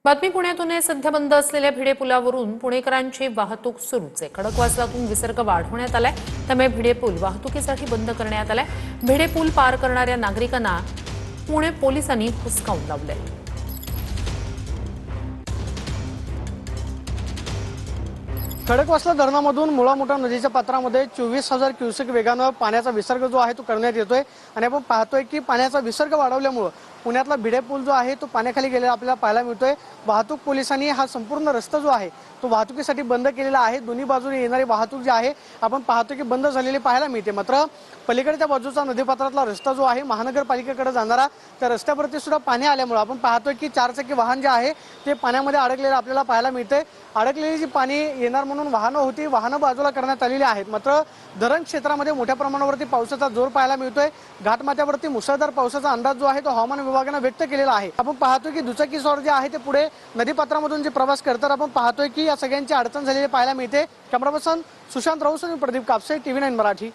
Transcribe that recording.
बातमी पुण्यातून आहे। सध्या बंद असलेल्या भिडे पुलावरून पुणेकरांची वाहतूक सुरूच आहे। खडकवासलातून विसर्ग वाढवण्यात आलाय, त्यामुळे भिडे पूल वाहतुकीसाठी बंद करण्यात आलाय। भिडे पूल पार करणाऱ्या नागरिकांना पुणे पोलिसांनी हुसकावून लावलंय। खडकवासला धरणामधून मुळा मोठा नदीच्या पात्रामध्ये 24,000 क्युसेक वेगानं पाण्याचा विसर्ग जो आहे तो करण्यात येतोय आणि आपण पाहतोय की पाण्याचा विसर्ग वाढवल्यामुळे पुण्यातला भिडे पूल जो आहे तो पाण्याखाली गेलेला आपल्याला पाहायला मिळतोय। वाहतूक पोलिसांनी हा संपूर्ण रस्ता जो आहे तो वाहतुकीसाठी बंद केलेला आहे। दोन्ही बाजूने येणारी वाहतूक जी आहे आपण पाहतो की बंद झालेली पाहायला मिळते। मात्र पलीकडच्या बाजूचा नदीपात्रातला रस्ता जो आहे महानगरपालिकेकडे जाणारा, त्या रस्त्यावरती सुद्धा पाणी आल्यामुळे आपण पाहतोय की चारचाकी वाहन जे आहे ते पाण्यामध्ये अडकलेलं आपल्याला पाहायला मिळते। अडकलेली जी पाणी येणार म्हणून वाहनं होती, वाहनं बाजूला करण्यात आलेली आहेत। मात्र धरण क्षेत्रामध्ये मोठ्या प्रमाणावरती पावसाचा जोर पाहायला मिळतोय। घाटमाथ्यावरती मुसळधार पावसाचा अंदाज जो आहे तो हवामान विभागाने व्यक्त केलेला आहे। आपण पाहतोय की दुचाकी स्वार जे आहे ते पुढे नदीपात्रामधून जे प्रवास करतात, आपण पाहतोय की या सगळ्यांची अडचण झालेली पाहायला मिळते। कॅमेरा पर्सन सुशांत राऊत आणि प्रदीप कापसे, TV9 मराठी।